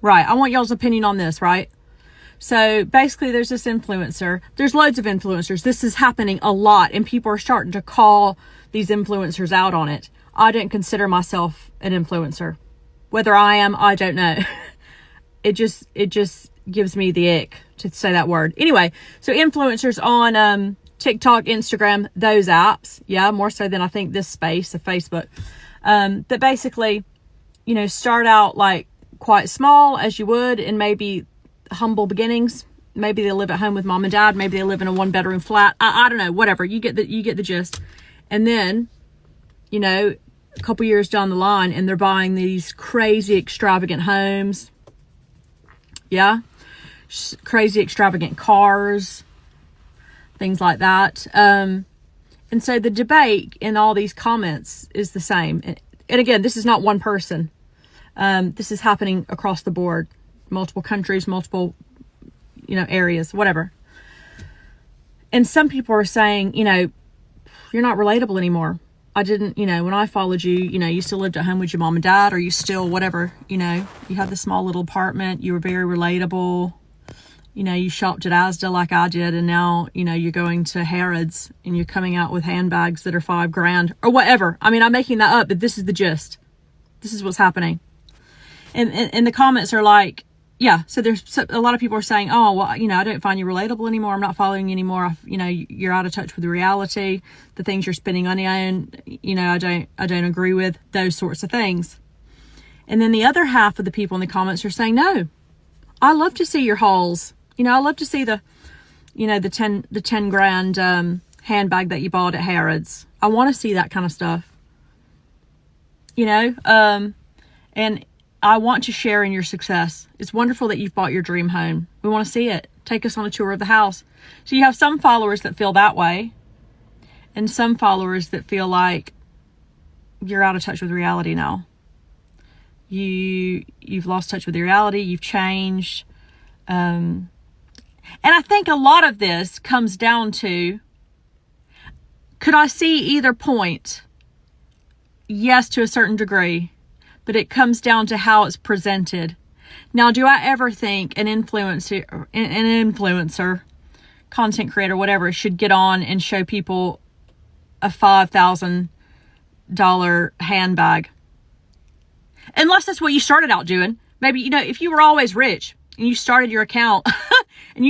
Right. I want y'all's opinion on this, right? So basically there's this influencer. There's loads of influencers. This is happening a lot, and people are starting to call these influencers out on it. I didn't consider myself an influencer. Whether I am, I don't know. It just gives me the ick to say that word. Anyway, so influencers on TikTok, Instagram, those apps, yeah, more so than I think this space of Facebook, that basically, you know, start out like quite small as you would, and maybe humble beginnings. Maybe they live at home with mom and dad. Maybe they live in a 1-bedroom flat. I don't know, whatever. You get the gist. And then, you know, a couple years down the line, and they're buying these crazy extravagant homes. Yeah. Crazy extravagant cars, things like that. And so the debate in all these comments is the same. And again, this is not one person. This is happening across the board, multiple countries, multiple, you know, areas, whatever. And some people are saying, you know, you're not relatable anymore. I didn't, you know, when I followed you, you know, you still lived at home with your mom and dad, or you still, whatever, you know, you had the small little apartment. You were very relatable. You know, you shopped at Asda like I did, and now, you know, you're going to Harrods and you're coming out with handbags that are $5,000 or whatever. I mean, I'm making that up, but this is the gist. This is what's happening. And the comments are like, yeah, so there's a lot of people are saying, oh, well, you know, I don't find you relatable anymore. I'm not following you anymore. You know, you're out of touch with reality. The things you're spending money on, you know, I don't agree with, those sorts of things. And then the other half of the people in the comments are saying, no, I love to see your hauls. You know, I love to see the 10 grand handbag that you bought at Harrods. I want to see that kind of stuff. You know, and I want to share in your success. It's wonderful that you've bought your dream home. We want to see it. Take us on a tour of the house. So you have some followers that feel that way, and some followers that feel like you're out of touch with reality now. You've lost touch with the reality. You've changed. And I think a lot of this comes down to, could I see either point? Yes, to a certain degree, but it comes down to how it's presented. Now, do I ever think an influencer, content creator, whatever, should get on and show people a $5,000 handbag? Unless that's what you started out doing. Maybe, you know, if you were always rich and you started your account and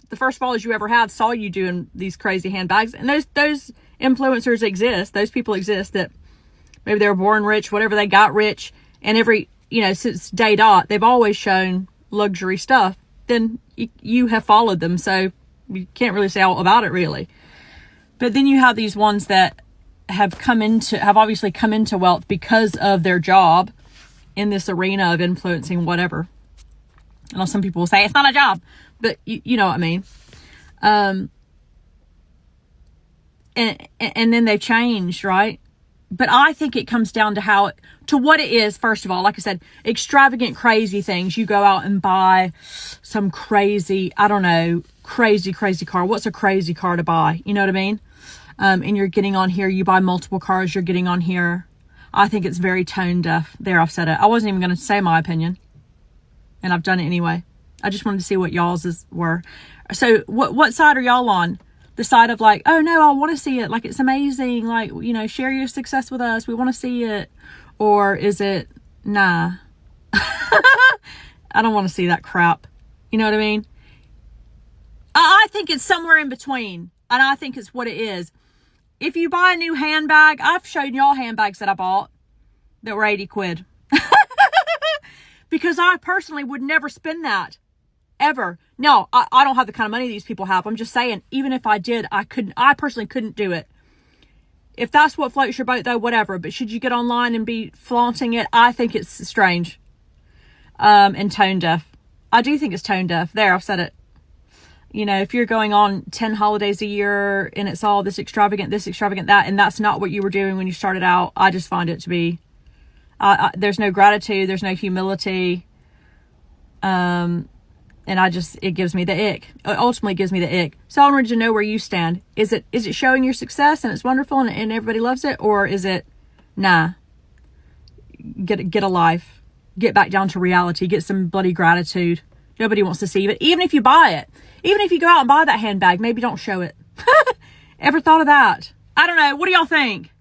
the first followers you ever had saw you doing these crazy handbags, and those influencers exist, those people exist that maybe they were born rich, whatever, they got rich, and every, you know, since day dot, they've always shown luxury stuff, then you have followed them. So you can't really say all about it, really. But then you have these ones that have obviously come into wealth because of their job in this arena of influencing whatever. I know some people will say it's not a job, but you know what I mean. And then they've changed, right? But I think it comes down to what it is. First of all, like I said, extravagant, crazy things. You go out and buy some crazy, I don't know, crazy car. What's a crazy car to buy? You know what I mean? And you're getting on here. You buy multiple cars. You're getting on here. I think it's very tone deaf. There, I've said it. I wasn't even going to say my opinion, and I've done it anyway. I just wanted to see what y'all's were. So what side are y'all on? The side of like, oh no, I want to see it. Like, it's amazing. Like, you know, share your success with us. We want to see it. Or is it, nah, I don't want to see that crap. You know what I mean? I think it's somewhere in between. And I think it's what it is. If you buy a new handbag, I've shown y'all handbags that I bought that were 80 quid. Because I personally would never spend that. Ever. No, I don't have the kind of money these people have. I'm just saying, even if I did, I personally couldn't do it. If that's what floats your boat, though, whatever. But should you get online and be flaunting it? I think it's strange. And tone deaf. I do think it's tone deaf. There, I've said it. You know, if you're going on 10 holidays a year and it's all this extravagant, that, and that's not what you were doing when you started out, I just find it to be, there's no gratitude, there's no humility. And it gives me the ick. It ultimately gives me the ick. So I wanted to know where you stand. Is it showing your success and it's wonderful and everybody loves it? Or is it, nah, get a life? get back down to reality, get some bloody gratitude. Nobody wants to see it. Even if you buy it, even if you go out and buy that handbag, maybe don't show it. Ever thought of that? I don't know. What do y'all think?